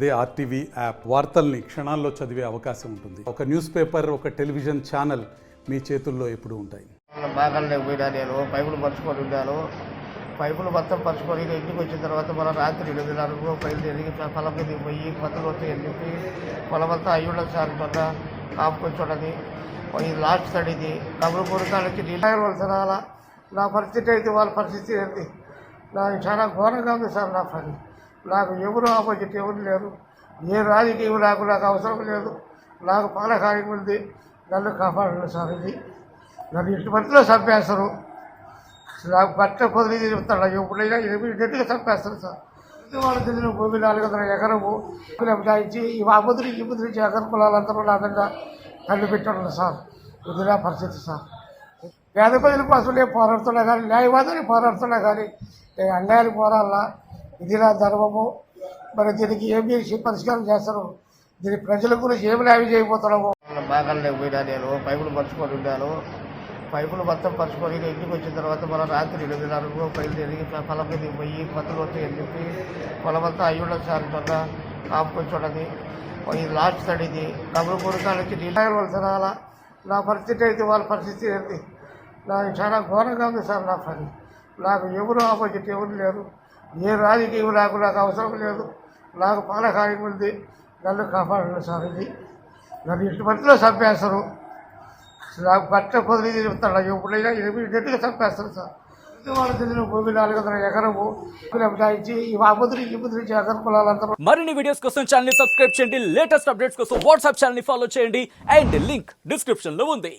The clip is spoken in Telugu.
అదే ఆర్టీవీ యాప్ వార్తల్ని క్షణాల్లో చదివే అవకాశం ఉంటుంది. ఒక న్యూస్ పేపర్, ఒక టెలివిజన్ ఛానల్ మీ చేతుల్లో ఎప్పుడూ ఉంటాయి. బాగానే పోయినా నేను పైపులు పరుచుకొని ఉన్నాను. పైపులు మొత్తం పరుచుకొని ఇంటికి వచ్చిన తర్వాత మన రాత్రి 8:30 బయలుదేరి పొలం మీద పోయి పత్తులు వస్తాయని చెప్పి పొలం అంతా అయ్యుండ సార్ మొన్న కాపుకొచ్చున్నది. ఇది లాస్ట్ స్టడీది కబురు పూరకాల నుంచి నీళ్ళవలసిన నా పరిస్థితి అయితే వాళ్ళ పరిస్థితి ఏంటి? నాకు చాలా ఘోరంగా ఉంది సార్. నా పని నాకు ఎవరు ఆపోజిట్ ఎవరు లేరు. ఏ రాజకీయం నాకు అవసరం లేదు. నాకు పాలకార్యం ఉంది. నన్ను కాపాడండి సార్. ఇది నన్ను ఇంటి మధ్యలో చంపేస్తారు. నాకు బట్ట పొదిలి చెప్తాడు. ఎప్పుడైనా ఇమీడియట్గా చంపేస్తారు సార్. వాళ్ళు తెలిసిన భూమి 400 ఎకరము బుటాయించి ఈ ఆపదులు ఈ బుద్ధి నుంచి ఎకర పొలాలందరూ నా మీద కళ్ళు పెట్టడం సార్. ఇది నా పరిస్థితి సార్. పేద ప్రజల కోసం నేను పోరాడుతున్నా కానీ, న్యాయవాదాన్ని పోరాడుతున్నా కానీ అన్యాయాన్ని పోరాడాలా. ఇది నా ధర్మము. మరి దీనికి ఏమి పరిష్కారం చేస్తారు? దీని ప్రజల గురించి ఏమి న్యాయం చేయబోతున్నాము? బాగానే పోయినా నేను పైపులు పరుచుకొని ఉన్నాను. పైపులు మొత్తం పరుచుకొని ఇంటికి వచ్చిన తర్వాత మన రాత్రి 8:30 బయలుదేరి పొలం మీద పోయి పత్తులు వస్తాయని చెప్పి పొలం అంతా అయ్యుండ సార్ మొన్న కాపుకొచ్చున్నది. ఇది లాస్ట్ స్టడీది కబురు పూరకాల నుంచి నీళ్ళవలసిన నా పరిస్థితి అయితే వాళ్ళ పరిస్థితి ఏంటి? నాకు చాలా ఘోరంగా ఉంది సార్. నా పని నాకు ఎవరు ఆపోజిట్ ఎవరు లేరు. ఏ రాజకీయం నాకు అవసరం లేదు. నాకు పాలకార్యం ఉంది. నన్ను కాపాడండి సార్. ఇది నన్ను ఇంటి మధ్యలో చంపేస్తారు. నాకు బట్ట పొదిలి చెప్తాడు. ఎప్పుడైనా ఇమీడియట్గా చంపేస్తారు సార్. వాళ్ళు తెలిసిన భూమి 400 ఎకరము బుటాయించి ఈ ఆపదులు ఈ బుద్ధి నుంచి ఎకర పొలాలందరూ. మరిన్ని వీడియోస్ కోసం ఛానల్ ని సబ్స్క్రైబ్ చేయండి. లేటెస్ట్ అప్డేట్స్ కోసం వాట్సాప్ ఛానల్ ని ఫాలో చేయండి. అండ్ లింక్ డిస్క్రిప్షన్ లో ఉంది.